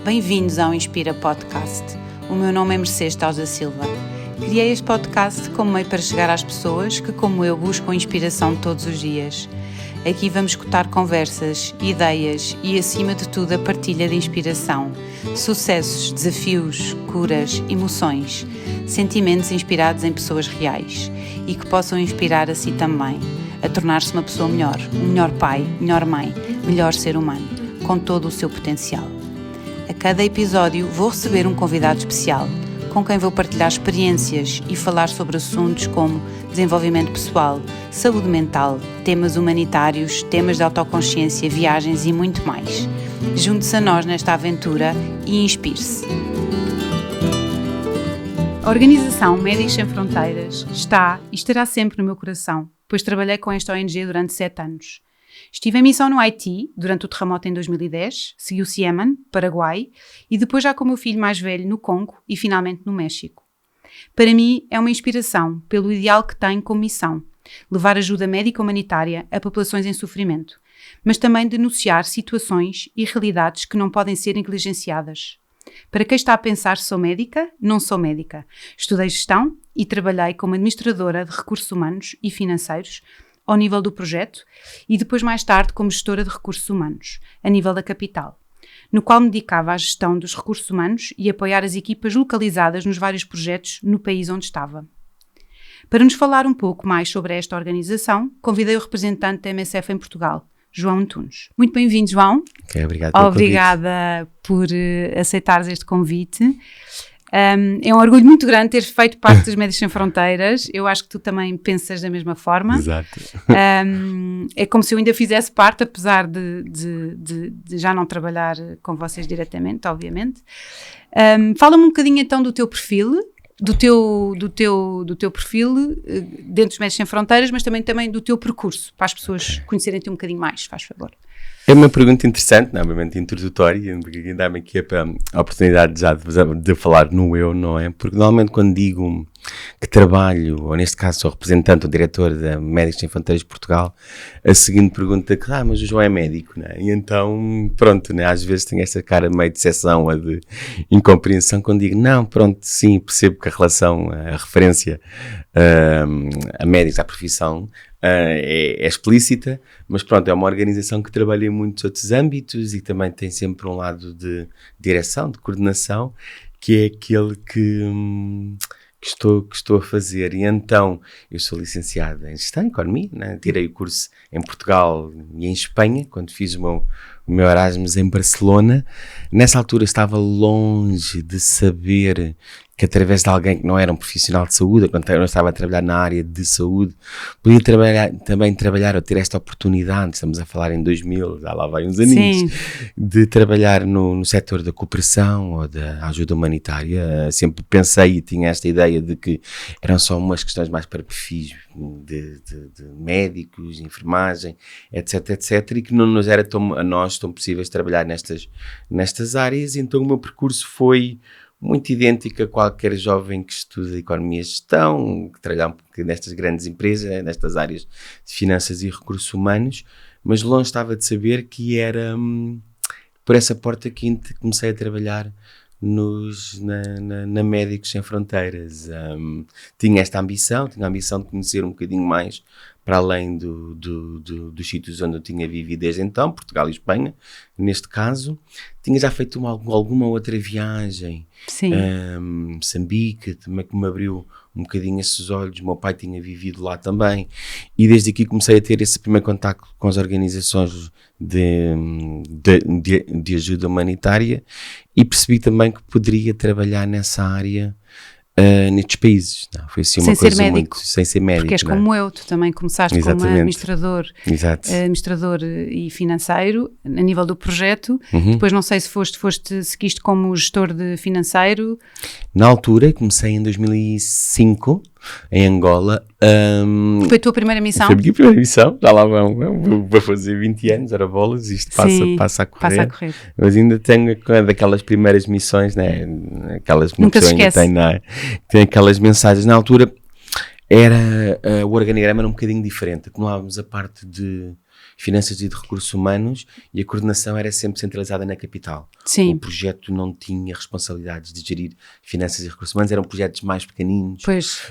Bem-vindos ao Inspira Podcast. O meu nome é Mercedes Taus da Silva. Criei este podcast como meio para chegar às pessoas que, como eu, buscam inspiração todos os dias. Aqui vamos escutar conversas, ideias e, acima de tudo, a partilha de inspiração, sucessos, desafios, curas, emoções, sentimentos inspirados em pessoas reais e que possam inspirar a si também, a tornar-se uma pessoa melhor, um melhor pai, melhor mãe, melhor ser humano, com todo o seu potencial. A cada episódio vou receber um convidado especial, com quem vou partilhar experiências e falar sobre assuntos como desenvolvimento pessoal, saúde mental, temas humanitários, temas de autoconsciência, viagens e muito mais. Junte-se a nós nesta aventura e inspire-se. A organização Médicos Sem Fronteiras está e estará sempre no meu coração, pois trabalhei com esta ONG durante 7 anos. Estive em missão no Haiti durante o terremoto em 2010, seguiu-se Iêmen, Paraguai e depois já com o meu filho mais velho no Congo e finalmente no México. Para mim é uma inspiração pelo ideal que tenho como missão, levar ajuda médica humanitária a populações em sofrimento, mas também denunciar situações e realidades que não podem ser negligenciadas. Para quem está a pensar sou médica, não sou médica. Estudei gestão e trabalhei como administradora de recursos humanos e financeiros ao nível do projeto e depois mais tarde como gestora de recursos humanos, a nível da capital, no qual me dedicava à gestão dos recursos humanos e apoiar as equipas localizadas nos vários projetos no país onde estava. Para nos falar um pouco mais sobre esta organização, convidei o representante da MSF em Portugal, João Antunes. Muito bem-vindo, João. Okay, obrigado pelo Obrigada por aceitares este convite. É um orgulho muito grande ter feito parte dos Médicos Sem Fronteiras. Eu acho que tu também pensas da mesma forma. Exato. É como se eu ainda fizesse parte, apesar de já não trabalhar com vocês diretamente, obviamente. Fala-me um bocadinho então do teu perfil, do teu perfil dentro dos Médicos Sem Fronteiras, mas também do teu percurso, para as pessoas conhecerem-te um bocadinho mais, faz favor. É uma pergunta interessante, obviamente introdutória, porque dá-me aqui a oportunidade já de falar no eu, não é? Porque normalmente quando digo que trabalho, ou neste caso sou representante ou diretor da Médicos Sem Fronteiras de Portugal, a seguinte pergunta é que, mas o João é médico, não é? E então, pronto, né? Às vezes tenho esta cara meio de decepção ou de incompreensão quando digo, não, pronto, sim, percebo que a relação, a referência a médicos, à profissão, é explícita, mas pronto, é uma organização que trabalha em muitos outros âmbitos e também tem sempre um lado de direção, de coordenação, que é aquele que estou a fazer. E então, eu sou licenciado em Gestão e Economia, né? Tirei o curso em Portugal e em Espanha, quando fiz o meu Erasmus em Barcelona. Nessa altura estava longe de saber que através de alguém que não era um profissional de saúde, quando eu estava a trabalhar na área de saúde, podia trabalhar ou ter esta oportunidade, estamos a falar em 2000, já lá vai uns aninhos, de trabalhar no setor da cooperação ou da ajuda humanitária. Sempre pensei e tinha esta ideia de que eram só umas questões mais para perfis de médicos, enfermagem, etc, e que não nos era a nós tão possíveis trabalhar nestas áreas. Então o meu percurso foi muito idêntico a qualquer jovem que estuda economia e gestão, que trabalha nestas grandes empresas, nestas áreas de finanças e recursos humanos, mas longe estava de saber que era por essa porta quinta que comecei a trabalhar na Médicos Sem Fronteiras. Tinha esta ambição, tinha a ambição de conhecer um bocadinho mais para além dos sítios onde eu tinha vivido desde então, Portugal e Espanha, neste caso. Tinha já feito alguma outra viagem, Moçambique, também que me abriu um bocadinho esses olhos. Meu pai tinha vivido lá também, e desde aqui comecei a ter esse primeiro contacto com as organizações de ajuda humanitária e percebi também que poderia trabalhar nessa área nestes países. Não, foi assim uma coisa muito sem ser médico. Porque és como eu, tu também começaste como administrador, administrador e financeiro a nível do projeto. Depois não sei se seguiste como gestor de financeiro. Na altura comecei em 2005 em Angola. Foi a tua primeira missão? Foi a minha primeira missão, já lá vou fazer 20 anos, era bolas, isto passa a correr. Mas ainda tenho daquelas primeiras missões, né? Aquelas que nunca se esquece. Tem aquelas mensagens. Na altura o organigrama era um bocadinho diferente, acumulávamos a parte de finanças e de recursos humanos, e a coordenação era sempre centralizada na capital. Sim. O projeto não tinha responsabilidades de gerir finanças e recursos humanos, eram projetos mais pequeninos. Pois.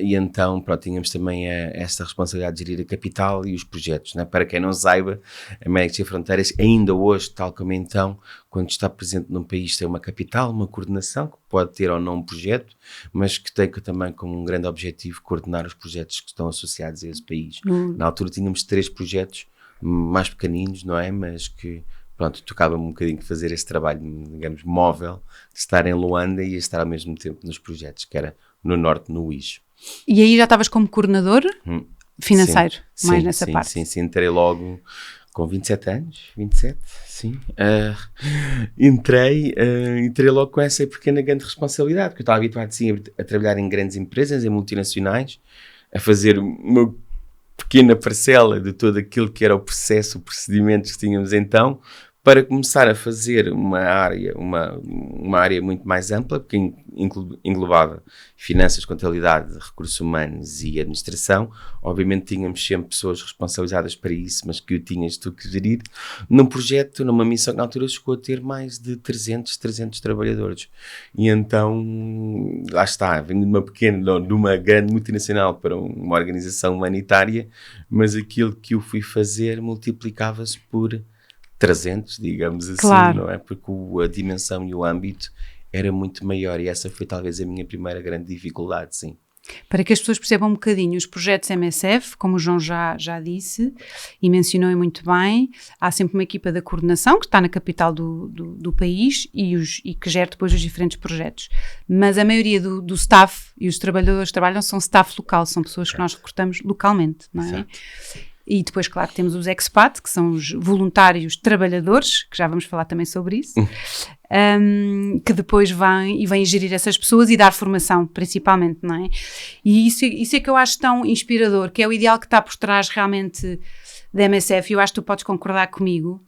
E então, pronto, tínhamos também esta responsabilidade de gerir a capital e os projetos, né? Para quem não saiba, a Médicos Sem Fronteiras, ainda hoje, tal como então, quando está presente num país, tem uma capital, uma coordenação, que pode ter ou não um projeto, mas que tem também como um grande objetivo coordenar os projetos que estão associados a esse país. Na altura tínhamos 3 projetos mais pequeninos, não é? Mas que, pronto, tocava-me um bocadinho de fazer esse trabalho, digamos, móvel, de estar em Luanda e estar ao mesmo tempo nos projetos, que era no norte, no UIS. E aí já estavas como coordenador financeiro, mais sim, nessa parte? Sim, entrei logo com 27 anos, 27, sim. Entrei logo com essa pequena grande responsabilidade, porque eu estava habituado, sim, a trabalhar em grandes empresas, em multinacionais, a fazer uma pequena parcela de todo aquilo que era o processo, o procedimento que tínhamos então, para começar a fazer uma área muito mais ampla, porque englobava finanças, contabilidade, recursos humanos e administração. Obviamente tínhamos sempre pessoas responsabilizadas para isso, mas que o tinhas tu que gerir, num projeto, numa missão que na altura chegou a ter mais de 300 trabalhadores. E então, lá está, venho de uma grande multinacional para uma organização humanitária, mas aquilo que eu fui fazer multiplicava-se por 300, digamos assim, claro. Não é? Porque a dimensão e o âmbito era muito maior, e essa foi talvez a minha primeira grande dificuldade, sim. Para que as pessoas percebam um bocadinho, os projetos MSF, como o João já disse e mencionou muito bem, há sempre uma equipa da coordenação que está na capital do país e que gera depois os diferentes projetos. Mas a maioria do staff e os trabalhadores que trabalham são staff local, são pessoas que nós recrutamos localmente, não é? Exato. E depois, claro, temos os expat, que são os voluntários trabalhadores, que já vamos falar também sobre isso, que depois vêm gerir essas pessoas e dar formação, principalmente, não é? E isso é que eu acho tão inspirador, que é o ideal que está por trás realmente da MSF, e eu acho que tu podes concordar comigo.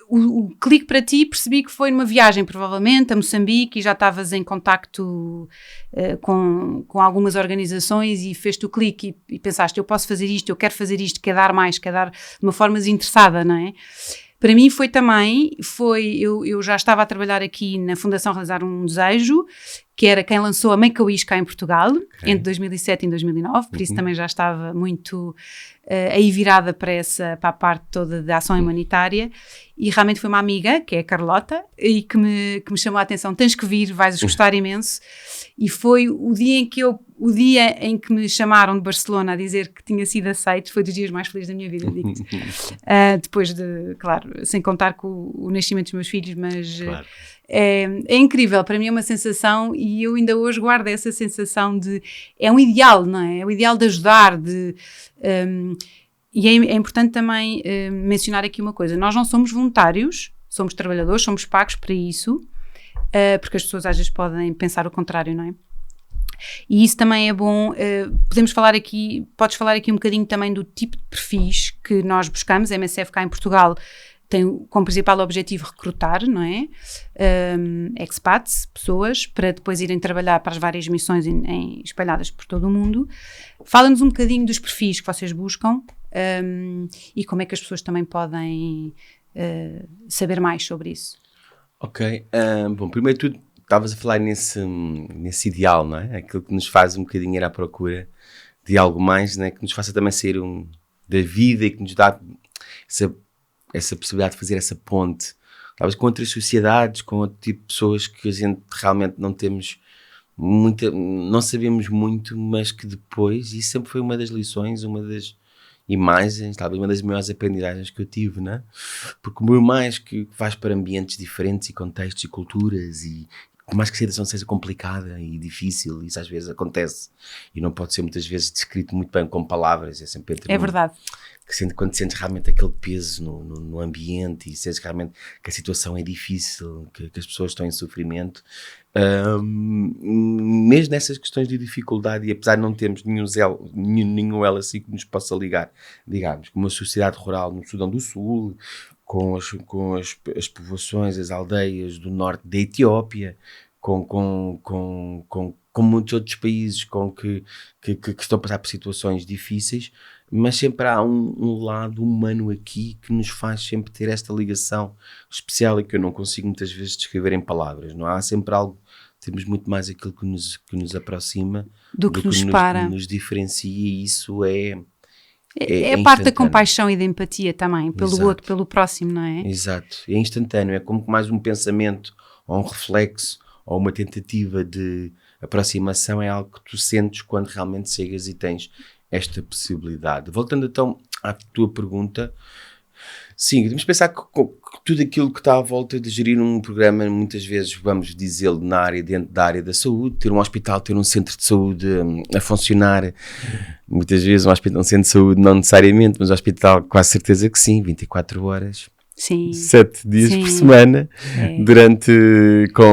O clique para ti, percebi que foi numa viagem, provavelmente, a Moçambique, e já estavas em contacto com algumas organizações e fez-te o clique e pensaste, eu posso fazer isto, eu quero fazer isto, quero dar mais, quero dar de uma forma desinteressada, não é? Para mim eu já estava a trabalhar aqui na Fundação Realizar um Desejo, que era quem lançou a Make-A-Wish cá em Portugal, entre 2007 e 2009, por isso também já estava muito aí virada para a parte toda da ação humanitária, e realmente foi uma amiga, que é a Carlota, e que me chamou a atenção, tens que vir, vais gostar imenso, e foi o dia em que me chamaram de Barcelona a dizer que tinha sido aceito, foi dos dias mais felizes da minha vida, digo-te. Depois de, claro, sem contar com o nascimento dos meus filhos, mas Claro. É incrível, para mim é uma sensação, e eu ainda hoje guardo essa sensação é um ideal, não é? É o ideal de ajudar, e é importante também mencionar aqui uma coisa, nós não somos voluntários, somos trabalhadores, somos pagos para isso, porque as pessoas às vezes podem pensar o contrário, não é? E isso também é bom, podes falar aqui um bocadinho também do tipo de perfis que nós buscamos. A MSF cá em Portugal tem como principal objetivo recrutar, não é? Expats, pessoas, para depois irem trabalhar para as várias missões espalhadas por todo o mundo. Fala-nos um bocadinho dos perfis que vocês buscam e como é que as pessoas também podem saber mais sobre isso. Ok, bom, primeiro tudo, estavas a falar nesse ideal, não é? Aquilo que nos faz um bocadinho ir à procura de algo mais, né? Que nos faça também sair da vida e que nos dá essa possibilidade de fazer essa ponte, talvez com outras sociedades, com outro tipo de pessoas que a gente realmente não temos não sabemos muito, mas que depois, e isso sempre foi uma das lições, uma das imagens, talvez uma das maiores aprendizagens que eu tive, né? Porque por mais que vais para ambientes diferentes e contextos e culturas, e por mais que a situação seja complicada e difícil, isso às vezes acontece e não pode ser muitas vezes descrito muito bem com palavras, é sempre entre verdade. Quando sentes realmente aquele peso no ambiente e sentes realmente que a situação é difícil, que as pessoas estão em sofrimento, mesmo nessas questões de dificuldade, e apesar de não termos nenhum elo assim que nos possa ligar, digamos, como a sociedade rural no Sudão do Sul, com as povoações, as aldeias do norte da Etiópia, com muitos outros países que estão a passar por situações difíceis, mas sempre há um lado humano aqui que nos faz sempre ter esta ligação especial e que eu não consigo muitas vezes descrever em palavras, não há sempre algo, temos muito mais aquilo que nos aproxima do que nos separa, que nos diferencia, e isso é a parte da compaixão e da empatia também, pelo Exato. outro, pelo próximo, não é? Exato, é instantâneo, é como mais um pensamento ou um reflexo ou uma tentativa de aproximação, é algo que tu sentes quando realmente chegas e tens esta possibilidade. Voltando então à tua pergunta, sim, devemos pensar que tudo aquilo que está à volta de gerir um programa, muitas vezes, vamos dizê-lo, dentro da área da saúde, ter um hospital, ter um centro de saúde a funcionar, muitas vezes um centro de saúde não necessariamente, mas um hospital quase certeza que sim, 24 horas. Sim. 7 dias por semana,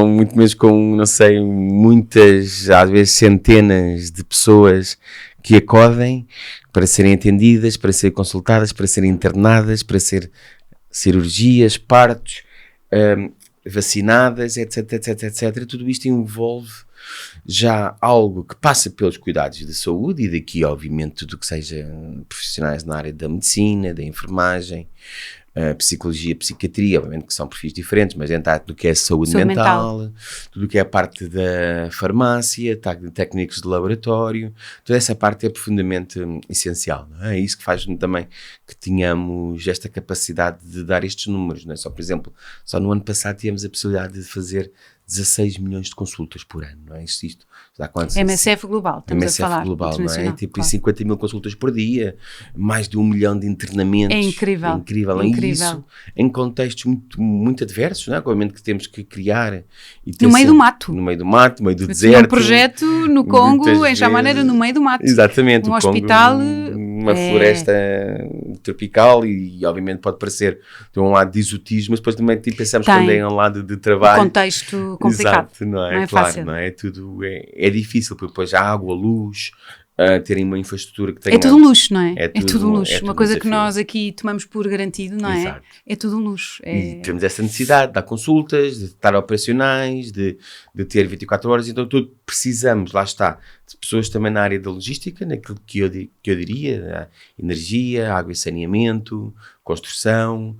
muito menos com, não sei, muitas, às vezes centenas de pessoas que acodem para serem atendidas, para serem consultadas, para serem internadas, para ser cirurgias, partos, vacinadas, etc, etc, etc. Tudo isto envolve já algo que passa pelos cuidados de saúde, e daqui, obviamente, tudo o que seja profissionais na área da medicina, da enfermagem, psicologia, psiquiatria, obviamente que são perfis diferentes, mas dentro do que é saúde mental, tudo o que é a parte da farmácia, técnicos de laboratório, toda essa parte é profundamente essencial, não é? É isso que faz também que tenhamos esta capacidade de dar estes números, não é? Só, por exemplo, só no ano passado tínhamos a possibilidade de fazer 16 milhões de consultas por ano, não é? Isto dá quantos? MSF Global, estamos MSF a falar. Global, não é? Tipo, claro. 50 mil consultas por dia, mais de 1 milhão de internamentos. É incrível. É incrível. E isso em contextos muito adversos, não é? Obviamente que temos que criar. No meio do mato. No meio do mato, no meio do deserto. Um projeto no Congo, em Chamaneira, no meio do mato. Exatamente. Um hospital. Uma floresta tropical, e obviamente pode parecer de um lado de exotismo, mas depois também pensamos quando é um lado de trabalho. Um contexto complicado. Exato, não é? Não é claro, fácil. Não é? Tudo é difícil, porque depois há água, luz, terem uma infraestrutura que tenha... É tudo um luxo, não é? É tudo um luxo. É tudo uma coisa desafio. que nós aqui tomamos por garantido, não é? Exato. É tudo um luxo. E temos essa necessidade de dar consultas, de estar operacionais, de ter 24 horas, então tudo precisamos, lá está, de pessoas também na área da logística, naquilo que eu diria, energia, água e saneamento, construção,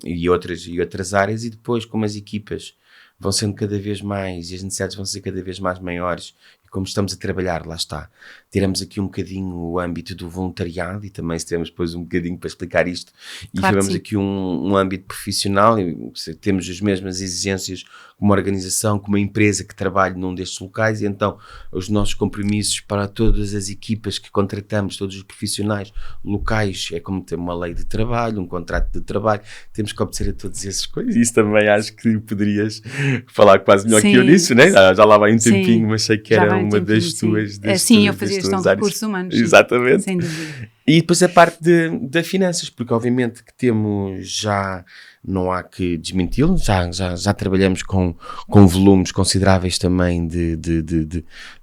e outras áreas, e depois como as equipas vão sendo cada vez mais, e as necessidades vão ser cada vez mais maiores, e como estamos a trabalhar, lá está, tiramos aqui um bocadinho o âmbito do voluntariado, e também se temos depois um bocadinho para explicar isto, e tivemos aqui um âmbito profissional, e temos as mesmas exigências como organização, como uma empresa que trabalha num destes locais, e então os nossos compromissos para todas as equipas que contratamos, todos os profissionais locais, é como ter uma lei de trabalho, um contrato de trabalho, temos que obedecer a todas essas coisas, e isso também acho que poderias falar quase melhor que eu nisso, né? Já lá vai um tempinho, mas sei que era uma das tuas... Sim, eu fazia gestão de recursos humanos. Exatamente. Sem dúvida. E depois a parte das finanças, porque obviamente que temos já, não há que desmenti-lo, já trabalhamos com volumes consideráveis também de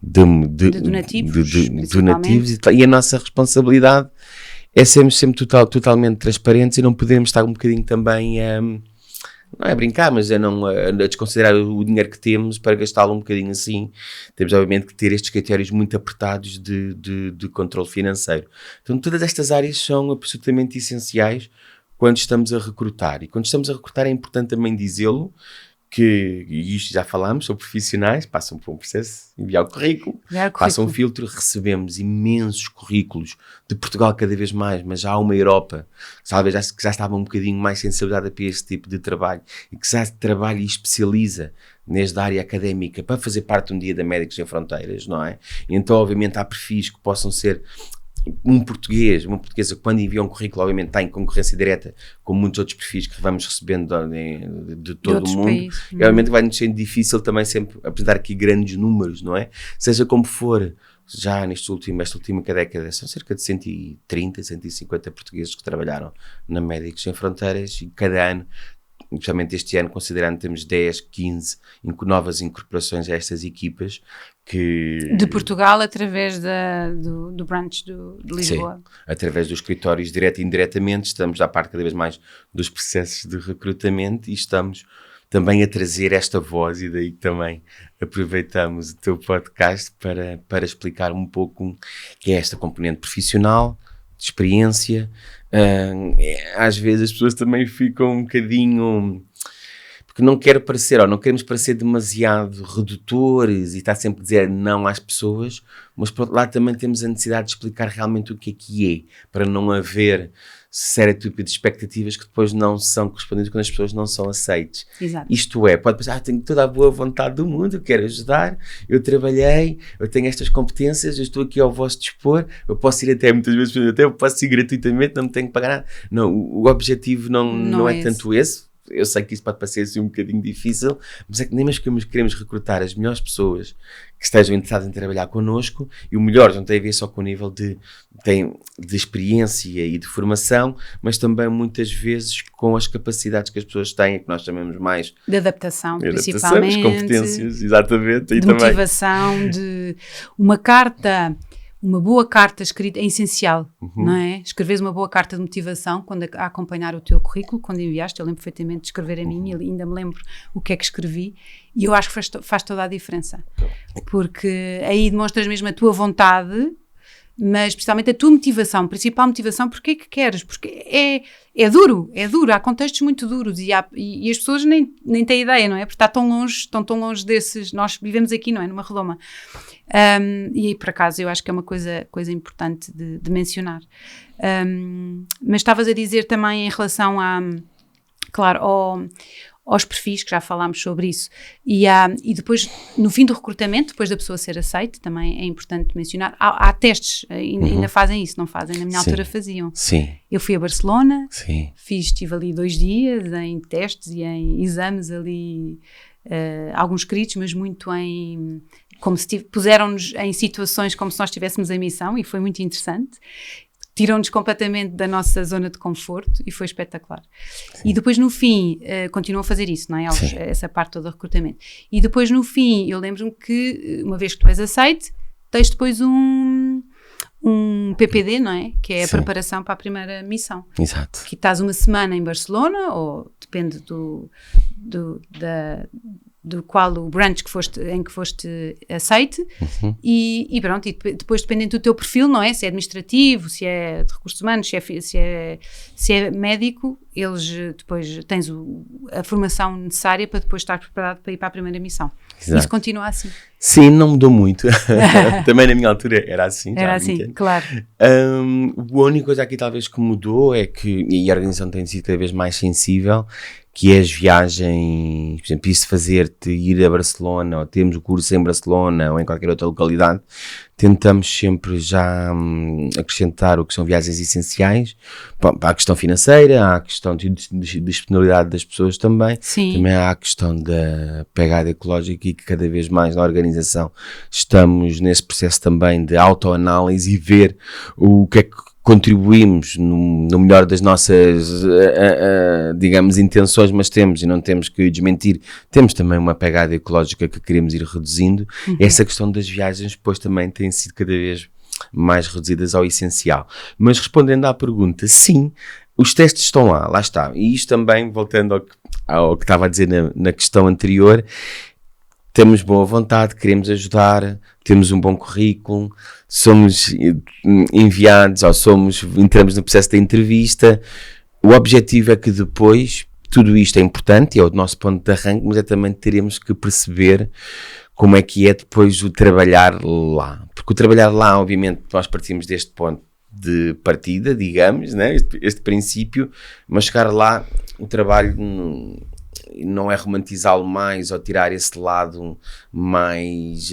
donativos, e a nossa responsabilidade é sermos sempre totalmente transparentes, e não podermos estar um bocadinho também não é brincar, mas é não a desconsiderar o dinheiro que temos para gastá-lo um bocadinho assim. Temos obviamente que ter estes critérios muito apertados de controle financeiro. Então todas estas áreas são absolutamente essenciais quando estamos a recrutar. E quando estamos a recrutar é importante também dizê-lo, e isto já falámos, sobre profissionais, passam por um processo, enviar o currículo, passam um filtro, recebemos imensos currículos de Portugal cada vez mais, mas já há uma Europa que já estava um bocadinho mais sensibilizada para este tipo de trabalho, e que já trabalha e especializa nesta área académica para fazer parte um dia da Médicos Sem Fronteiras, não é? E então obviamente há perfis que possam ser uma portuguesa, quando envia um currículo, obviamente está em concorrência direta com muitos outros perfis que vamos recebendo de todo o mundo. Países. E obviamente vai-nos sendo difícil também sempre apresentar aqui grandes números, não é? Seja como for, já esta última década, são cerca de 130, 150 portugueses que trabalharam na Médicos Sem Fronteiras, e cada ano, justamente este ano, considerando que temos 10, 15 novas incorporações a estas equipas, de Portugal, através do branch de Lisboa. Sim, através dos escritórios, direto e indiretamente, estamos à parte cada vez mais dos processos de recrutamento, e estamos também a trazer esta voz, e daí que também aproveitamos o teu podcast para explicar um pouco que é esta componente profissional, de experiência. Às vezes as pessoas também ficam um bocadinho... porque não queremos parecer demasiado redutores e estar sempre a dizer não às pessoas, mas por outro lado também temos a necessidade de explicar realmente o que é, para não haver sério tipo de expectativas que depois não são correspondidas quando as pessoas não são aceites. Exato. Isto é, pode pensar, tenho toda a boa vontade do mundo, eu quero ajudar, eu trabalhei, eu tenho estas competências, eu estou aqui ao vosso dispor, eu posso ir até muitas vezes, até eu posso ir gratuitamente, não me tenho que pagar nada. Não, o objetivo não é tanto esse. Eu sei que isso pode parecer assim um bocadinho difícil, mas é que nem mesmo queremos recrutar as melhores pessoas que estejam interessadas em trabalhar connosco, e o melhor não tem a ver só com o nível de experiência e de formação, mas também muitas vezes com as capacidades que as pessoas têm, que nós chamamos mais de adaptação, principalmente. As competências, exatamente. De motivação, de uma boa carta escrita é essencial, não é? Escreveres uma boa carta de motivação quando a acompanhar o teu currículo, quando enviaste, eu lembro perfeitamente de escrever a minha, ainda me lembro o que é que escrevi, e eu acho que faz toda a diferença, porque aí demonstras mesmo a tua vontade, mas principalmente a tua motivação, principal motivação, porque é que queres? Porque é duro, há contextos muito duros e as pessoas nem têm ideia, não é? Porque estão tão longe desses, nós vivemos aqui, não é? Numa redoma. E aí, por acaso, eu acho que é uma coisa importante de mencionar. Mas estavas a dizer também em relação aos perfis, que já falámos sobre isso, e depois, no fim do recrutamento, depois da pessoa ser aceite, também é importante mencionar, há testes, ainda fazem isso, não fazem? Na minha altura faziam. Sim. Eu fui a Barcelona, Sim. estive ali 2 dias em testes e em exames ali, alguns escritos, mas muito como se puseram-nos em situações como se nós estivéssemos em missão, e foi muito interessante. Tiram-nos completamente da nossa zona de conforto e foi espetacular. Sim. E depois no fim, continuam a fazer isso, não é? Essa parte toda do recrutamento. E depois no fim, eu lembro-me que uma vez que tu és aceite, tens depois um PPD, não é? Que é a preparação para a primeira missão. Exato. Que estás uma semana em Barcelona, ou depende do qual o branch em que foste aceite, e pronto, e depois dependendo do teu perfil, não é? Se é administrativo, se é de recursos humanos, se é médico, eles depois tens a formação necessária para depois estar preparado para ir para a primeira missão. Exato. Isso continua assim. Sim, não mudou muito. Também na minha altura era assim. Era assim, claro. A única coisa aqui talvez que mudou é que, e a organização tem sido cada vez mais sensível, que é as viagens, por exemplo, isso fazer-te ir a Barcelona, ou termos o curso em Barcelona, ou em qualquer outra localidade, tentamos sempre já acrescentar o que são viagens essenciais, para a questão financeira, há a questão de disponibilidade das pessoas também. Sim. Também há a questão da pegada ecológica, e que cada vez mais na organização estamos nesse processo também de autoanálise e ver o que é que contribuímos no melhor das nossas, digamos, intenções, mas e não temos que desmentir, temos também uma pegada ecológica que queremos ir reduzindo. Essa questão das viagens depois também tem sido cada vez mais reduzidas ao essencial. Mas respondendo à pergunta, sim, os testes estão lá está. E isto também, voltando ao que estava a dizer na questão anterior, temos boa vontade, queremos ajudar, temos um bom currículo, somos enviados ou entramos no processo da entrevista. O objetivo é que depois, tudo isto é importante, é o nosso ponto de arranque, mas também teremos que perceber como é que é depois o trabalhar lá. Porque o trabalhar lá, obviamente, nós partimos deste ponto de partida, digamos, né? este princípio, mas chegar lá, o trabalho não é romantizá-lo mais ou tirar esse lado mais,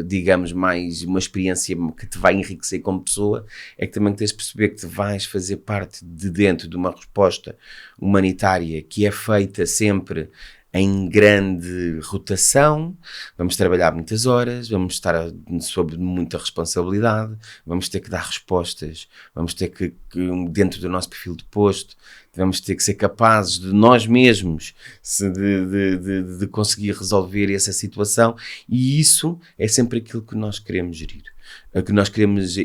digamos, mais uma experiência que te vai enriquecer como pessoa, é que também tens de perceber que te vais fazer parte de dentro de uma resposta humanitária que é feita sempre em grande rotação, vamos trabalhar muitas horas, vamos estar sob muita responsabilidade, vamos ter que dar respostas, vamos ter que dentro do nosso perfil de posto, vamos ter que ser capazes de nós mesmos de conseguir resolver essa situação, e isso é sempre aquilo que nós queremos gerir. que nós queremos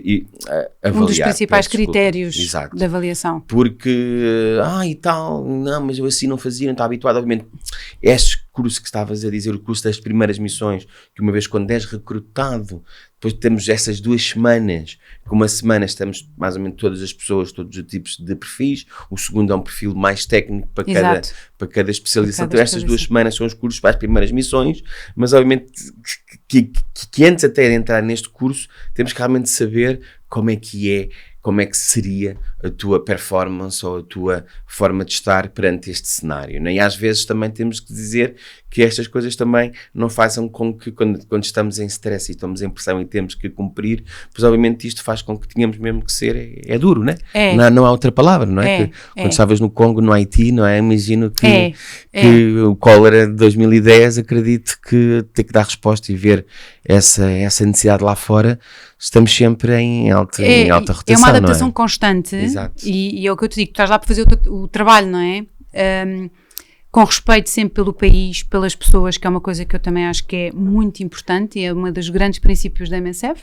avaliar. Um dos principais critérios Exato. de avaliação. Porque, e tal, não, mas eu assim não fazia, não estava habituado. Obviamente, este curso que estavas a dizer, o curso das primeiras missões, que uma vez quando és recrutado, depois temos essas 2 semanas, que uma semana estamos mais ou menos todas as pessoas, todos os tipos de perfis, o segundo é um perfil mais técnico para cada especialização. Então estas 2 semanas são os cursos para as primeiras missões, mas obviamente que antes até de entrar neste curso, temos que realmente saber como é que seria a tua performance ou a tua forma de estar perante este cenário, né? E às vezes também temos que dizer que estas coisas também não façam com que quando estamos em stress e estamos em pressão e temos que cumprir, pois obviamente isto faz com que tenhamos mesmo que ser, é duro, né? Não há outra palavra, não é? Quando estavas no Congo, no Haiti, não é? Imagino que o cólera de 2010, acredito que ter que dar resposta e ver essa necessidade lá fora, estamos sempre em alta rotação. É uma adaptação constante. Exato. E é o que eu te digo, tu estás lá para fazer o trabalho, não é? Com respeito sempre pelo país, pelas pessoas, que é uma coisa que eu também acho que é muito importante e é um dos grandes princípios da MSF.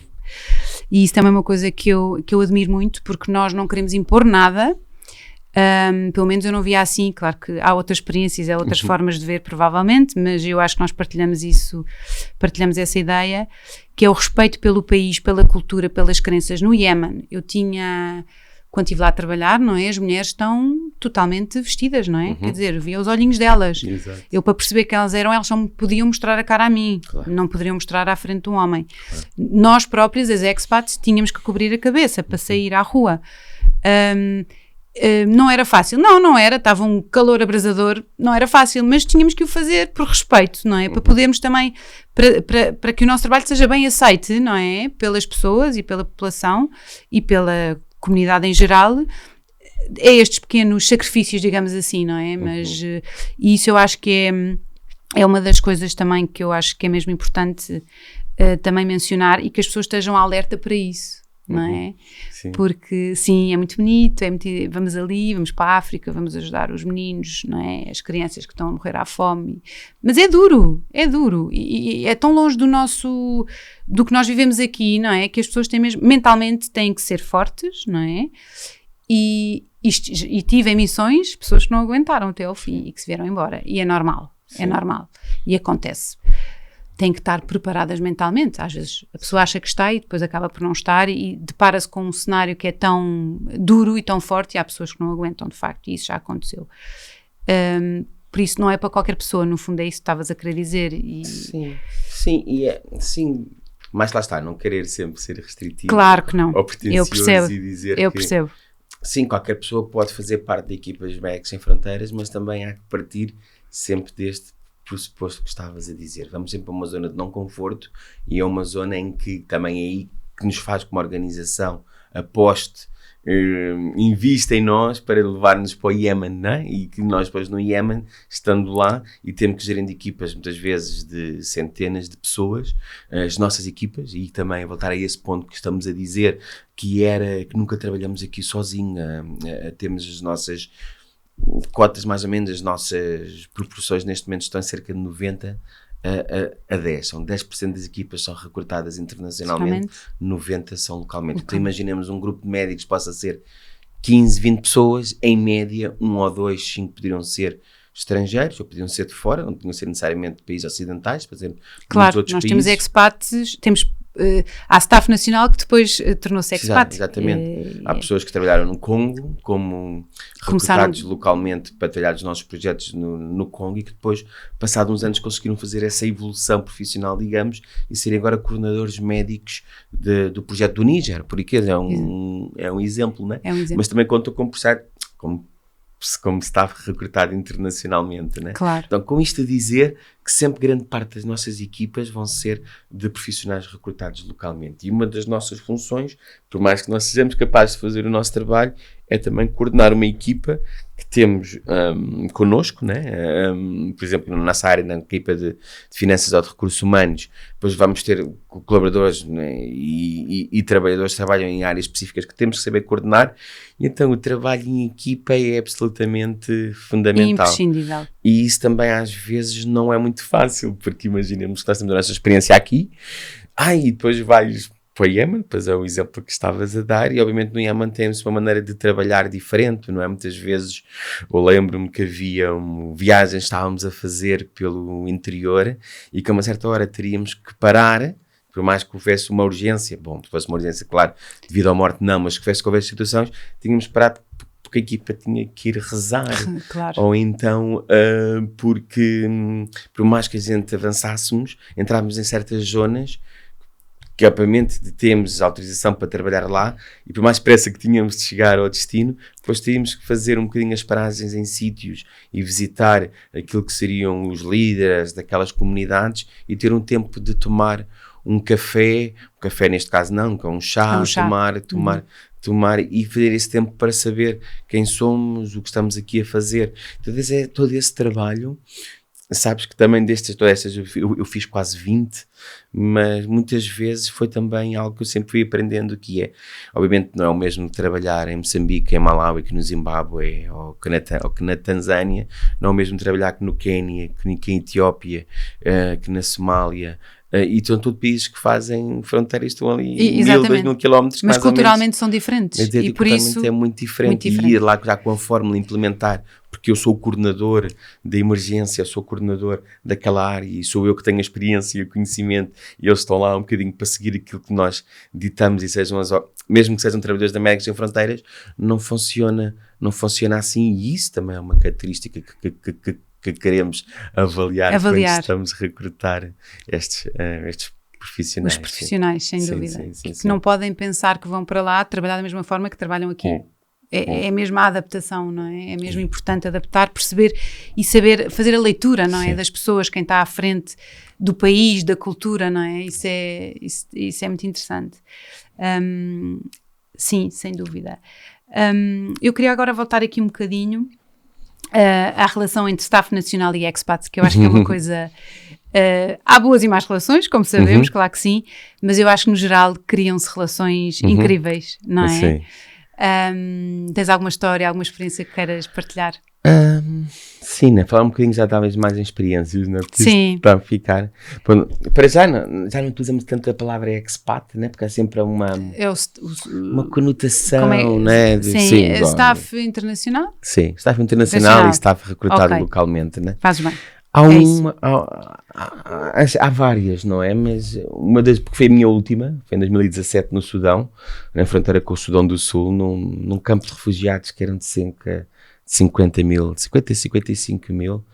E isso também é uma coisa que eu admiro muito, porque nós não queremos impor nada. Pelo menos eu não via assim. Claro que há outras experiências, há outras formas de ver provavelmente, mas eu acho que nós partilhamos essa ideia, que é o respeito pelo país, pela cultura, pelas crenças. No Iémen, quando estive lá a trabalhar, não é? As mulheres estão totalmente vestidas, não é? Quer dizer, via os olhinhos delas. Exato. Eu, para perceber que elas só me podiam mostrar a cara a mim, claro. Não poderiam mostrar à frente de um homem. Claro. Nós próprios, as expats, tínhamos que cobrir a cabeça para sair à rua. Não era fácil, não era, estava um calor abrasador, não era fácil, mas tínhamos que o fazer por respeito, não é? Para podermos também, para que o nosso trabalho seja bem aceite, não é? Pelas pessoas e pela população e pela comunidade em geral, é estes pequenos sacrifícios, digamos assim, não é? Mas isso eu acho que é uma das coisas também que eu acho que é mesmo importante também mencionar, e que as pessoas estejam alerta para isso. Não é? Sim. Porque sim, é muito bonito, vamos ali, vamos para a África, vamos ajudar os meninos, não é? As crianças que estão a morrer à fome, mas é duro e é tão longe do que nós vivemos aqui, não é? Que as pessoas mentalmente têm que ser fortes, não é? E tive em missões pessoas que não aguentaram até ao fim e que se vieram embora, e é normal, e acontece. Têm que estar preparadas mentalmente. Às vezes a pessoa acha que está e depois acaba por não estar e depara-se com um cenário que é tão duro e tão forte, e há pessoas que não aguentam de facto, e isso já aconteceu. Por isso não é para qualquer pessoa, no fundo é isso que estavas a querer dizer. Sim, mas lá está, não querer sempre ser restritivo. Claro que não, ou pretencioso e dizer eu percebo. Sim, qualquer pessoa pode fazer parte da equipa dos Médicos Sem Fronteiras, mas também há que partir sempre deste pressuposto que estavas a dizer. Vamos sempre para uma zona de não conforto, e é uma zona em que também é aí que nos faz, como organização, aposte, invista em nós para levar-nos para o Iémen, não é? E que nós depois no Iémen, estando lá, e temos que gerir equipas muitas vezes de centenas de pessoas, as nossas equipas, e também voltar a esse ponto que estamos a dizer, que nunca trabalhamos aqui sozinho, temos as nossas cotas, mais ou menos, as nossas proporções neste momento estão em cerca de 90 a 10. São 10% das equipas são recrutadas internacionalmente, 90 são localmente. Então imaginemos um grupo de médicos possa ser 15, 20 pessoas, em média 1 ou 2, 5 poderiam ser estrangeiros, ou podiam ser de fora, não podiam ser necessariamente de países ocidentais, por exemplo, claro, outros nós países. Temos expats, temos há staff nacional que depois tornou-se expat. Exatamente. Há pessoas que trabalharam no Congo, como recrutados localmente para trabalhar os nossos projetos no Congo, e que depois, passados uns anos, conseguiram fazer essa evolução profissional, digamos, e serem agora coordenadores médicos do projeto do Níger, porque é um exemplo, né? Mas também contam com processo, como staff recrutado internacionalmente, né? Claro. Então, com isto a dizer que sempre grande parte das nossas equipas vão ser de profissionais recrutados localmente. E uma das nossas funções, por mais que nós sejamos capazes de fazer o nosso trabalho, é também coordenar uma equipa que temos connosco, né? Por exemplo, na nossa área, na equipa de finanças ou de recursos humanos, depois vamos ter colaboradores, né? e trabalhadores que trabalham em áreas específicas que temos que saber coordenar, e então o trabalho em equipa é absolutamente fundamental. Imprescindível. E isso também às vezes não é muito fácil, porque imaginemos que nós temos a nossa experiência aqui, e depois vais para o Iémen, depois é o exemplo que estavas a dar, e obviamente no Iémen temos uma maneira de trabalhar diferente, não é? Muitas vezes, eu lembro-me que havia viagens que estávamos a fazer pelo interior e que a uma certa hora teríamos que parar, por mais que houvesse uma urgência, bom, se fosse uma urgência, claro, devido à morte não, mas que houvesse situações, tínhamos que parar porque a equipa tinha que ir rezar, Claro. ou então porque por mais que a gente avançássemos, entrávamos em certas zonas que obviamente temos autorização para trabalhar lá e por mais pressa que tínhamos de chegar ao destino, depois tínhamos que fazer um bocadinho as paragens em sítios e visitar aquilo que seriam os líderes daquelas comunidades e ter um tempo de tomar um café neste caso não, que é um chá, tomar e fazer esse tempo para saber quem somos, o que estamos aqui a fazer. Então, todo esse trabalho, sabes que também todas estas eu fiz quase 20, mas muitas vezes foi também algo que eu sempre fui aprendendo, que é, obviamente não é o mesmo trabalhar em Moçambique, em Malawi, que no Zimbábue ou que na Tanzânia, não é o mesmo trabalhar que no Quênia, que em Etiópia, que na Somália, e são tudo países que fazem fronteiras, estão ali 1.000, 2.000 quilómetros. Mas culturalmente são diferentes. E por isso é muito diferente. E ir lá já com a fórmula implementar, porque eu sou o coordenador da emergência, sou o coordenador daquela área e sou eu que tenho a experiência e o conhecimento e eles estão lá um bocadinho para seguir aquilo que nós ditamos e sejam mesmo que sejam trabalhadores da Médicos Sem Fronteiras, não funciona assim, e isso também é uma característica que queremos avaliar quando estamos a recrutar estes profissionais. Os profissionais, sem dúvida. Que não podem pensar que vão para lá trabalhar da mesma forma que trabalham aqui. É mesmo a adaptação, não é? É mesmo importante adaptar, perceber e saber fazer a leitura, não é? Das pessoas, quem está à frente do país, da cultura, não é? Isso é muito interessante. Sim, sem dúvida. Eu queria agora voltar aqui um bocadinho à relação entre staff nacional e expats, que eu acho que é uma coisa... há boas e más relações, como sabemos, claro que sim, mas eu acho que no geral criam-se relações incríveis, não é? Sim. Tens alguma história, alguma experiência que queiras partilhar? Sim, né? Falar um bocadinho já talvez mais em experiências, né? Porque sim. Para ficar... Para já não utilizamos tanto a palavra expat, né? Porque há sempre uma conotação, né? Sim, staff internacional? Sim, staff internacional e staff recrutado localmente, né? Fazes bem. Há várias, não é? Mas uma das, porque foi a minha última, foi em 2017 no Sudão, na fronteira com o Sudão do Sul, num campo de refugiados que eram de cerca de 55 mil,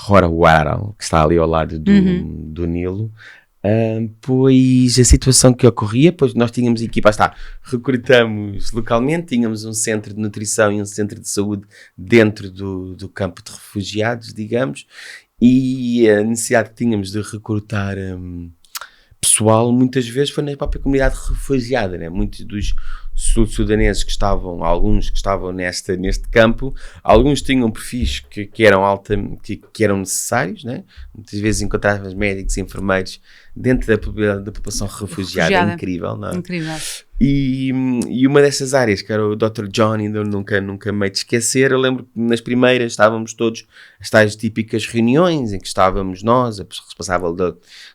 Hora, que está ali ao lado do Nilo. Pois a situação que ocorria, pois nós tínhamos equipa, recrutamos localmente, tínhamos um centro de nutrição e um centro de saúde dentro do campo de refugiados, digamos, e a necessidade que tínhamos de recrutar pessoal muitas vezes foi na própria comunidade refugiada, né? Muitos dos sul-sudaneses alguns que estavam neste campo, alguns tinham perfis que eram necessários, né? Muitas vezes encontrávamos médicos e enfermeiros dentro da população refugiada. É incrível, não é? Incrível. E uma dessas áreas, que era o Dr. John, ainda nunca me hei de esquecer, eu lembro que nas primeiras estávamos todos as tais típicas reuniões em que estávamos nós, a responsável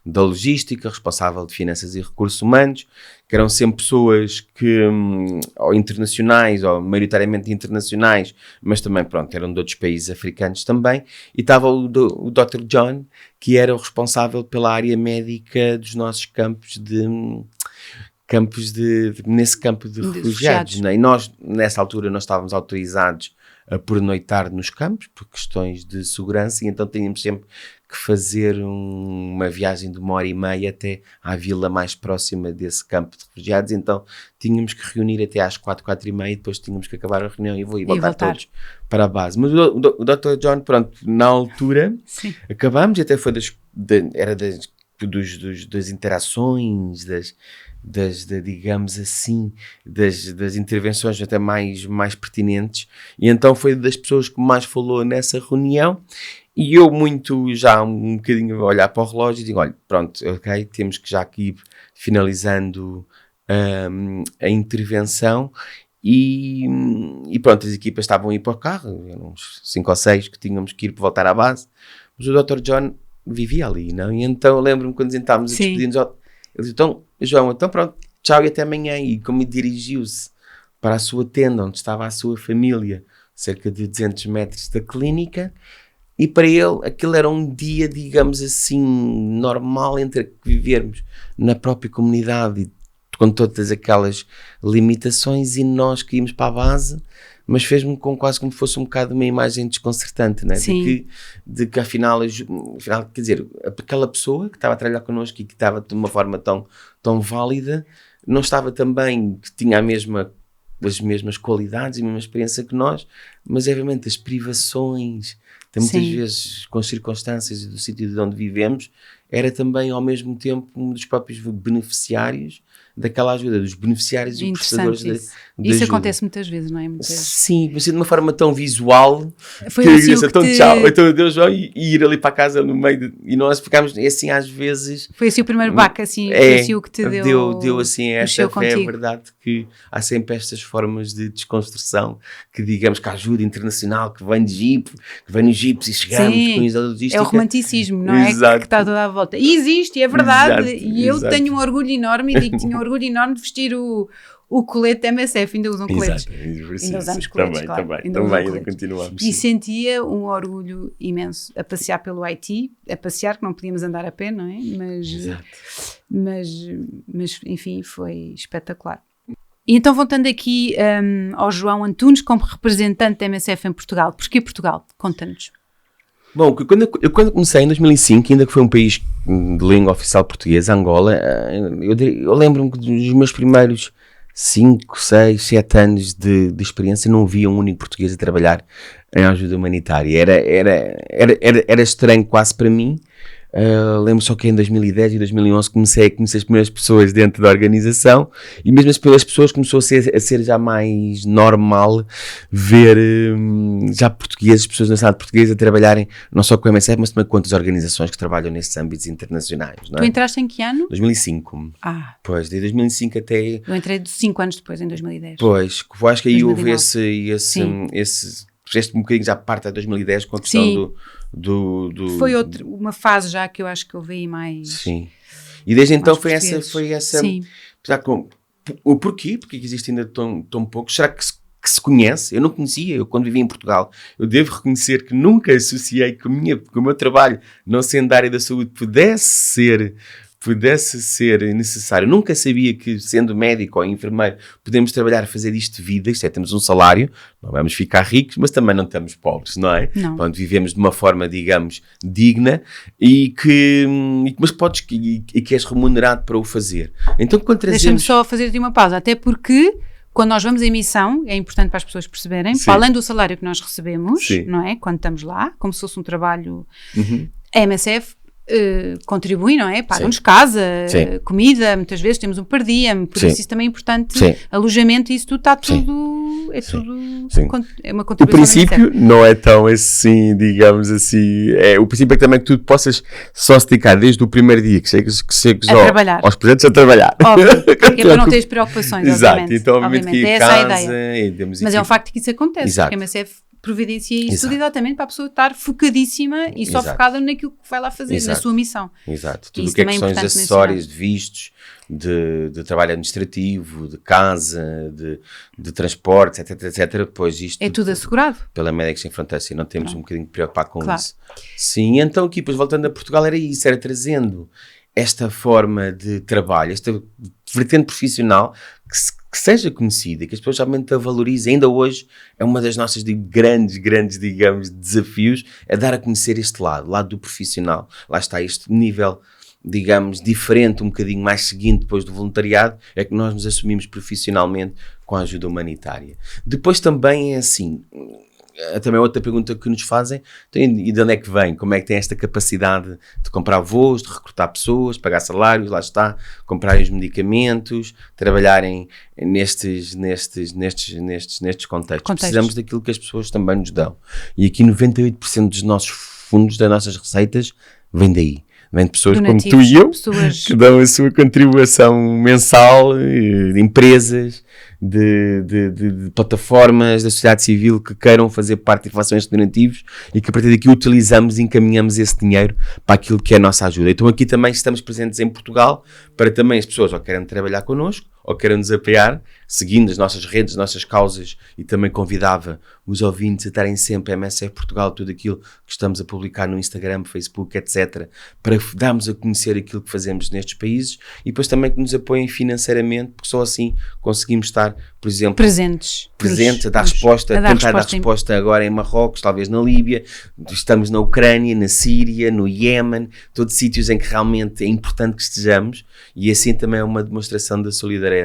da logística, responsável de finanças e recursos humanos, que eram sempre pessoas ou internacionais, ou maioritariamente internacionais, mas também, eram de outros países africanos também, e estava o Dr. John, que era o responsável pela área médica dos nossos nesse campo de refugiados. Né? E nós, nessa altura, nós estávamos autorizados a pernoitar nos campos, por questões de segurança, e então tínhamos sempre que fazer uma viagem de 1h30 até à vila mais próxima desse campo de refugiados, então tínhamos que reunir até às 4h30 e depois tínhamos que acabar a reunião e voltar todos para a base. Mas o Dr. John, na altura, acabamos, e até foi das interações, digamos assim, das intervenções até mais pertinentes, e então foi das pessoas que mais falou nessa reunião, e eu já um bocadinho a olhar para o relógio e digo, olha, pronto, ok, temos que já aqui ir finalizando a intervenção, e pronto, as equipas estavam a ir para o carro, eram uns 5 ou 6 que tínhamos que ir para voltar à base, mas o Dr. John vivia ali, não? E então eu lembro-me quando estávamos a despedir-nos, Ele disse, então, João, então pronto, tchau e até amanhã. E como dirigiu-se para a sua tenda, onde estava a sua família, cerca de 200 metros da clínica, e para ele aquilo era um dia, digamos assim, normal entre vivermos na própria comunidade e com todas aquelas limitações, e nós que íamos para a base, mas fez-me com quase como fosse um bocado uma imagem desconcertante, né? De que afinal, quer dizer, aquela pessoa que estava a trabalhar connosco e que estava de uma forma tão válida, não estava também, que tinha as mesmas qualidades e a mesma experiência que nós, mas obviamente as privações, muitas vezes com as circunstâncias e do sítio de onde vivemos, era também ao mesmo tempo um dos próprios beneficiários daquela ajuda, dos beneficiários e prestadores de isso acontece muitas vezes, não é? Sim, mas de uma forma tão visual, foi que assim tão tchau, então adeus João, e ir ali para casa no meio e nós ficámos assim às vezes. Foi assim o primeiro baque, assim, foi assim o que te deu assim, esta é a verdade, que há sempre estas formas de desconstrução, que digamos que a ajuda internacional que vem de Jeep, que vem nos Jeeps e chegamos com isso da logística. É o romanticismo, não é? Que está toda à volta. E existe, é verdade, e eu tenho um orgulho enorme, e digo que tinha um orgulho enorme de vestir o colete da MSF, ainda usam coletes. Ainda usamos coletes, também ainda continuamos. E sentia um orgulho imenso a passear pelo Haiti, a passear, que não podíamos andar a pé, não é? Mas enfim, foi espetacular. E então, voltando aqui ao João Antunes, como representante da MSF em Portugal. Porquê Portugal? Conta-nos. Bom, eu quando comecei em 2005, ainda que foi um país de língua oficial portuguesa, Angola, eu lembro-me que dos meus primeiros 5, 6, 7 anos de experiência não havia um único português a trabalhar em ajuda humanitária. Era estranho quase para mim. Lembro só que em 2010 e 2011 comecei a conhecer as primeiras pessoas dentro da organização, e mesmo pelas pessoas começou a ser já mais normal ver já portugueses, pessoas na cidade portuguesa a trabalharem não só com a MSF, mas também com outras organizações que trabalham nesses âmbitos internacionais. Não é? Tu entraste em que ano? 2005. Pois, de 2005 até... Eu entrei 5 anos depois, em 2010. Pois, acho que aí 2009. Houve esse fizeste um bocadinho já parte de 2010 com a questão do... Foi uma fase já que eu acho que eu vi mais... Sim. E desde então foi essa... Sim. O porquê? Porque existe ainda tão pouco? Será que se conhece? Eu não conhecia, eu quando vivi em Portugal. Eu devo reconhecer que nunca associei que o meu trabalho, não sendo da área da saúde, pudesse ser necessário. Nunca sabia que, sendo médico ou enfermeiro, podemos trabalhar a fazer isto de vida. Isto é, temos um salário, não vamos ficar ricos, mas também não estamos pobres, não é? Não. Portanto, vivemos de uma forma, digamos, digna e que és remunerado para o fazer. Então, quando trazemos... Deixa-me só fazer-te uma pausa, até porque... Quando nós vamos em missão, é importante para as pessoas perceberem, para além do salário que nós recebemos, não é? Quando estamos lá, como se fosse um trabalho, a MSF contribui, não é? Pagam-nos casa, comida, muitas vezes temos um per diem, por isso isso também é importante, alojamento, isso tudo está tudo, é tudo, é uma contribuição. O princípio não é tão assim, digamos assim, o princípio é que também que tu possas só se dedicar desde o primeiro dia que chegues aos projetos a trabalhar. Óbvio, porque é para não teres preocupações, exato, então obviamente que é casa, essa a ideia. Mas é um facto que isso acontece, porque a MSF providencia isso tudo exatamente para a pessoa estar focadíssima e só focada naquilo que vai lá fazer, na sua missão. Exato. Tudo o que é questões de acessórios, de vistos, de trabalho administrativo, de casa, de transportes, etc. Depois isto... É tudo assegurado. Pela Médicos Sem Fronteiras, e não temos um bocadinho de preocupar com isso. Sim, então aqui, depois voltando a Portugal, era isso, era trazendo esta forma de trabalho, esta vertente profissional que seja conhecida, que as pessoas realmente a valorizem. Ainda hoje é uma das nossas grandes, digamos, desafios, é dar a conhecer este lado do profissional. Lá está este nível, digamos, diferente, um bocadinho mais seguinte depois do voluntariado, é que nós nos assumimos profissionalmente com a ajuda humanitária. Depois também é assim... Também outra pergunta que nos fazem, e de onde é que vem? Como é que tem esta capacidade de comprar voos, de recrutar pessoas, pagar salários, lá está, comprar os medicamentos, trabalharem nestes contextos. Precisamos daquilo que as pessoas também nos dão. E aqui 98% dos nossos fundos, das nossas receitas, vem daí. Vem de pessoas como tu e eu, que dão a sua contribuição mensal, de empresas, de plataformas da sociedade civil que queiram fazer parte de relações estudantis e que a partir daqui utilizamos e encaminhamos esse dinheiro para aquilo que é a nossa ajuda. Então aqui também estamos presentes em Portugal para também as pessoas ou querem trabalhar connosco ou querem nos apoiar, seguindo as nossas redes, as nossas causas, e também convidava os ouvintes a estarem sempre a MSF Portugal, tudo aquilo que estamos a publicar no Instagram, Facebook, etc., para darmos a conhecer aquilo que fazemos nestes países e depois também que nos apoiem financeiramente, porque só assim conseguimos estar, por exemplo, presentes a dar resposta, a tentar dar resposta agora em Marrocos, talvez na Líbia, estamos na Ucrânia, na Síria, no Iémen, todos sítios em que realmente é importante que estejamos, e assim também é uma demonstração da solidariedade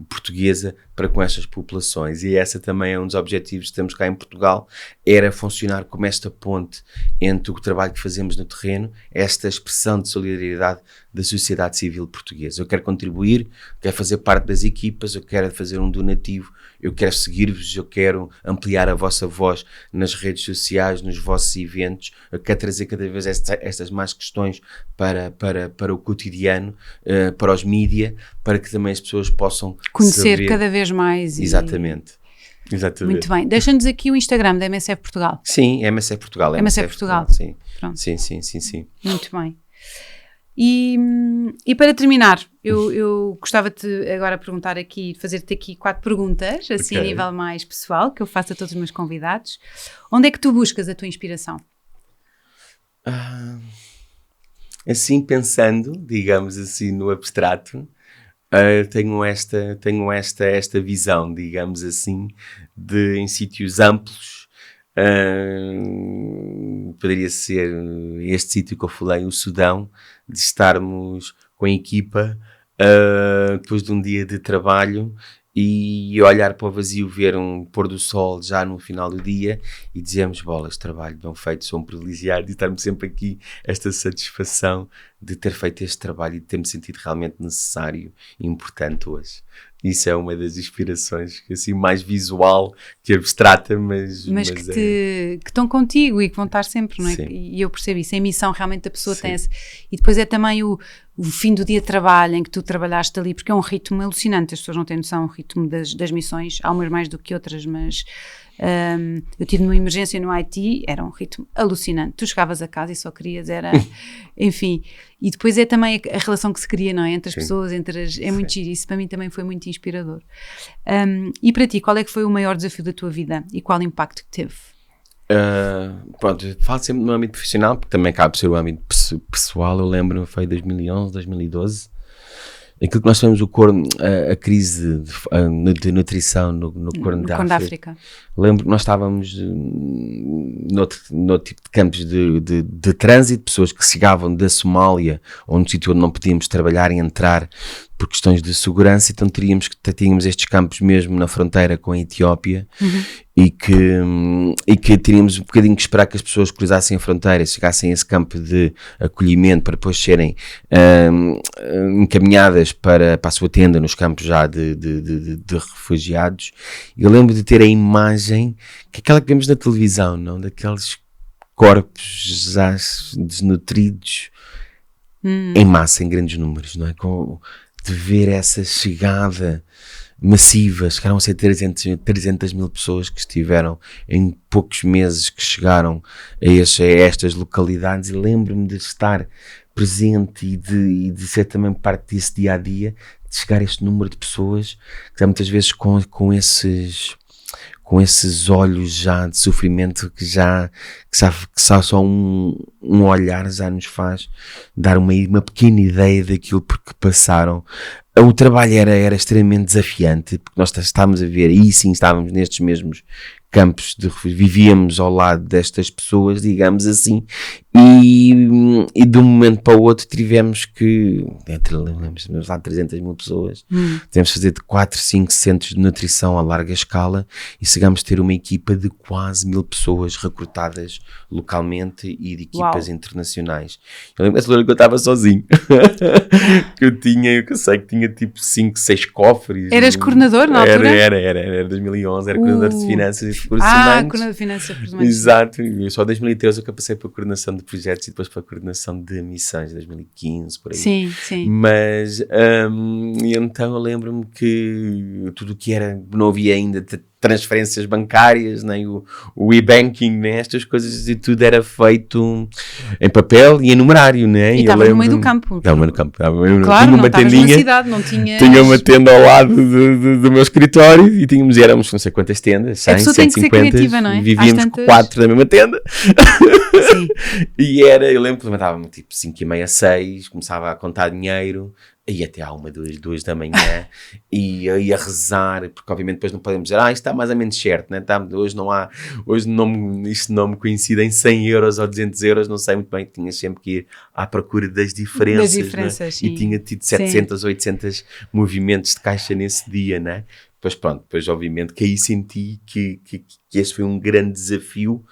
portuguesa para com estas populações, e essa também é um dos objetivos que temos cá em Portugal, era funcionar como esta ponte entre o trabalho que fazemos no terreno, esta expressão de solidariedade da sociedade civil portuguesa. Eu quero contribuir, quero fazer parte das equipas, eu quero fazer um donativo, eu quero seguir-vos, eu quero ampliar a vossa voz nas redes sociais, nos vossos eventos, eu quero trazer cada vez estas mais questões para o cotidiano, para os mídia, para que também as pessoas possam conhecer saber. Cada vez mais. Exatamente. Muito bem. Deixa-nos aqui o Instagram da MSF Portugal. Sim, MSF Portugal. MSF Portugal. Sim. Pronto. Sim. Muito bem. E para terminar, eu gostava de agora perguntar aqui, fazer-te aqui 4 perguntas, assim a nível mais pessoal, que eu faço a todos os meus convidados. Onde é que tu buscas a tua inspiração? Assim, pensando, digamos assim, no abstrato, tenho esta visão, digamos assim, em sítios amplos. Poderia ser este sítio que eu falei, o Sudão, de estarmos com a equipa depois de um dia de trabalho e olhar para o vazio, ver um pôr do sol já no final do dia e dizermos, bolas, trabalho bem feito, sou um privilegiado, e estar-me sempre aqui esta satisfação de ter feito este trabalho e de ter-me sentido realmente necessário e importante hoje. Isso é uma das inspirações, assim, mais visual que abstrata, mas que estão contigo e que vão estar sempre, não é? Sim. E eu percebo isso, a missão realmente a pessoa Sim. tem essa. E depois é também o fim do dia de trabalho em que tu trabalhaste ali, porque é um ritmo alucinante, as pessoas não têm noção, o ritmo das missões, há umas mais do que outras, mas eu tive uma emergência no Haiti, era um ritmo alucinante, tu chegavas a casa e só querias, era, enfim, e depois é também a relação que se cria, não é? Entre as Sim. pessoas, é muito giro, isso para mim também foi muito inspirador. E para ti, qual é que foi o maior desafio da tua vida e qual impacto que teve? Pronto, eu falo sempre no âmbito profissional, porque também cabe ser o âmbito pessoal. Eu lembro-me, foi 2011, 2012, aquilo que nós chamamos a crise de nutrição no Corno da África. Lembro que nós estávamos no tipo de campos de trânsito, pessoas que chegavam da Somália, onde sítio onde não podíamos trabalhar e entrar por questões de segurança, então tínhamos estes campos mesmo na fronteira com a Etiópia. E que teríamos um bocadinho que esperar que as pessoas cruzassem a fronteira, chegassem a esse campo de acolhimento para depois serem encaminhadas para a sua tenda nos campos já de refugiados. Eu lembro de ter a imagem, que aquela que vemos na televisão, não? Daqueles corpos já desnutridos em massa, em grandes números, não é? De ver essa chegada massiva, chegaram a ser 300 mil pessoas que estiveram em poucos meses, que chegaram a estas localidades, e lembro-me de estar presente e de ser também parte desse dia a dia, de chegar a este número de pessoas que já muitas vezes com esses olhos já de sofrimento que só um olhar já nos faz dar uma pequena ideia daquilo por que passaram. O trabalho era extremamente desafiante, porque nós estávamos a ver, e sim, estávamos nestes mesmos campos de refúgio, vivíamos ao lado destas pessoas, digamos assim, e de um momento para o outro tivemos que, lembro-me lá de 300 mil pessoas, tivemos que fazer de 4, 5 centros de nutrição a larga escala, e chegamos a ter uma equipa de quase 1000 pessoas recrutadas localmente e de equipas internacionais. Eu lembro que eu estava sozinho, que eu sei que tinha tipo 5, 6 cofres. Eras coordenador na altura? Era 2011, era coordenador de finanças e recursos humanos. Coordenador de finanças e recursos humanos. Exato, e só em 2013 eu passei para a coordenação de projetos e depois para a coordenação de missões, 2015, por aí. Sim, sim. Mas, e então eu lembro-me que tudo o que era, não havia ainda transferências bancárias, nem o e-banking, nem estas coisas, e tudo era feito em papel e em numerário, né? E estava no meio do campo. Estava no meio do campo. Claro, tinha não uma estavas tendinha, na cidade, não tinhas... Tinha uma tenda ao lado do meu escritório e éramos não sei quantas tendas, 100, a pessoa 150, tem que ser criativa, não é? Vivíamos tantas... 4 na mesma tenda. Sim. E eu lembro que levantava-me tipo 5h30, 6, começava a contar dinheiro, ia até à 1, 2 da manhã, e eu ia rezar, porque obviamente depois não podemos dizer, isto está mais ou menos certo, né? Isto não me coincide em 100 euros ou 200 euros, não sei muito bem, tinha sempre que ir à procura das diferenças, né? Sim. E tinha tido 700, 800 movimentos de caixa nesse dia, né? Depois obviamente que aí senti que esse foi um grande desafio,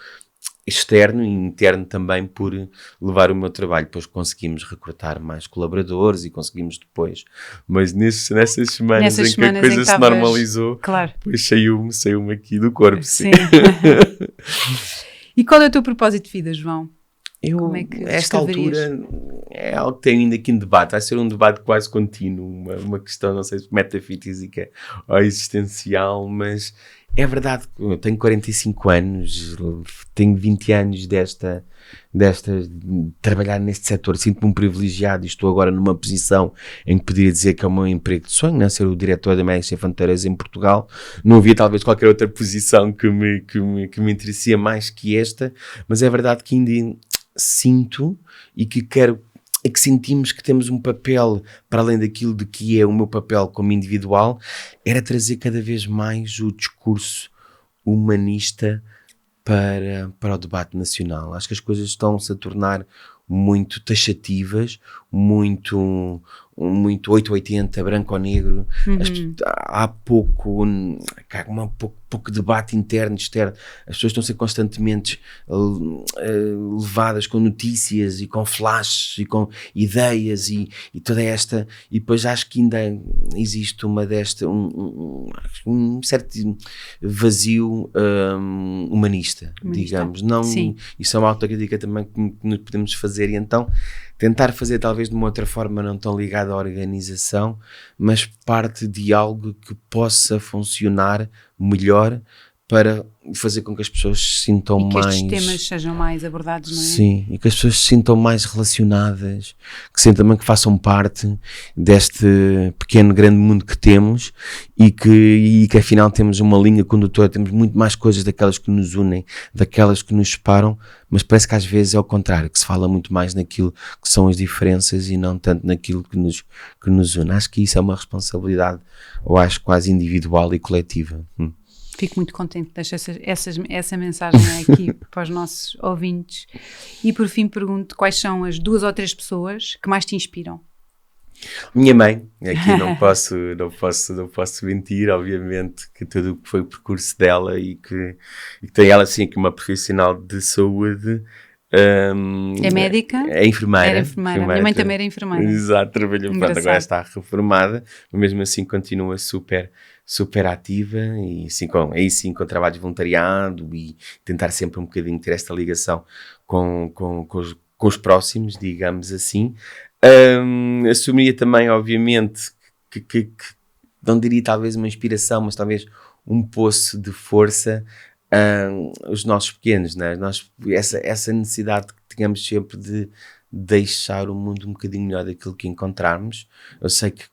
externo e interno também, por levar o meu trabalho. Depois conseguimos recrutar mais colaboradores e conseguimos depois, mas nessas semanas em que a coisa se normalizou, claro, depois saiu-me aqui do corpo. Sim. E qual é o teu propósito de vida, João? Como é que esta altura é algo que tem ainda aqui em debate, vai ser um debate quase contínuo, uma questão, não sei se metafísica ou existencial, mas é verdade que eu tenho 45 anos, tenho 20 anos desta trabalhar neste setor, sinto-me um privilegiado e estou agora numa posição em que poderia dizer que é o meu emprego de sonho, né? Ser o diretor da Médicos Sem Fronteiras em Portugal. Não havia talvez qualquer outra posição que me interessaria mais que esta, mas é verdade que ainda sinto e que sentimos que temos um papel, para além daquilo de que é o meu papel como individual, era trazer cada vez mais o discurso humanista para o debate nacional. Acho que as coisas estão-se a tornar muito taxativas, muito 880, branco ou negro. Há pouco debate interno e externo. As pessoas estão a ser constantemente levadas com notícias e com flashes e com ideias e toda esta, e depois acho que ainda existe um certo vazio humanista, digamos. Não, isso é uma autocrítica também que nos podemos fazer, e então tentar fazer talvez de uma outra forma, não tão ligada à organização, mas parte de algo que possa funcionar melhor para fazer com que as pessoas se sintam mais... E que estes temas sejam mais abordados, não é? Sim, e que as pessoas se sintam mais relacionadas, que sintam também que façam parte deste pequeno, grande mundo que temos, e que afinal temos uma linha condutora, temos muito mais coisas daquelas que nos unem, daquelas que nos separam, mas parece que às vezes é o contrário, que se fala muito mais naquilo que são as diferenças e não tanto naquilo que nos une. Acho que isso é uma responsabilidade, eu acho, quase individual e coletiva. Fico muito contente de deixar essa mensagem aqui para os nossos ouvintes. E por fim pergunto quais são as 2 ou 3 pessoas que mais te inspiram. Minha mãe, aqui não posso mentir, obviamente, que tudo o que foi o percurso dela e que tem ela assim que uma profissional de saúde. É médica? É enfermeira. Era enfermeira. Minha mãe também era enfermeira. Exato, trabalhou, agora está reformada, mas mesmo assim continua super ativa, e assim, com trabalho de voluntariado e tentar sempre um bocadinho ter esta ligação com os próximos, digamos assim. Assumiria também, obviamente, que não diria talvez uma inspiração, mas talvez um poço de força, os nossos pequenos, né? Essa necessidade que tínhamos sempre de deixar o mundo um bocadinho melhor daquilo que encontrarmos. Eu sei que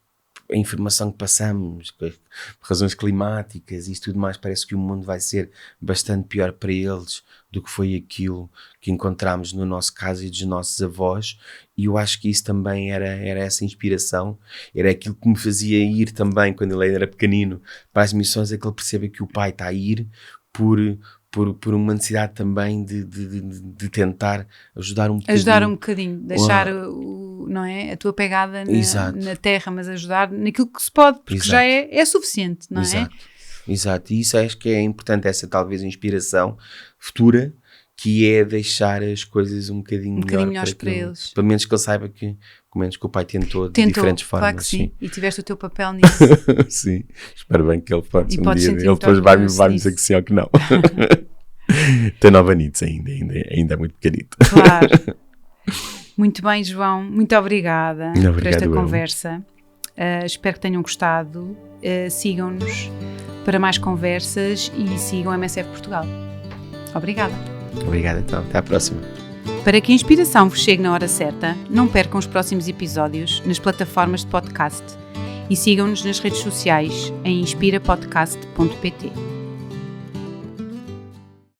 a informação que passamos, por razões climáticas e tudo mais, parece que o mundo vai ser bastante pior para eles do que foi aquilo que encontramos no nosso caso e dos nossos avós, e eu acho que isso também era essa inspiração, era aquilo que me fazia ir também, quando ele era pequenino, para as missões, é que ele perceba que o pai está a ir por uma necessidade também de tentar ajudar um bocadinho. Ajudar um bocadinho, deixar não é, a tua pegada na terra, mas ajudar naquilo que se pode, porque já é suficiente, não é? Exato, e isso acho que é importante, essa talvez inspiração futura, que é deixar as coisas um bocadinho melhores para eles. Pelo menos que ele saiba que, pelo menos que o pai tentou de diferentes formas. Claro que sim. E tiveste o teu papel nisso. Sim, espero bem que ele possa um dia, ele depois vai-me dizer que sim ou que não. Estou nova nisso ainda é muito pequenito. Claro. Muito bem, João. Muito obrigada por esta conversa. Espero que tenham gostado. Sigam-nos para mais conversas e sigam a MSF Portugal. Obrigada. Obrigado, então. Até à próxima. Para que a inspiração vos chegue na hora certa, não percam os próximos episódios nas plataformas de podcast e sigam-nos nas redes sociais em inspirapodcast.pt.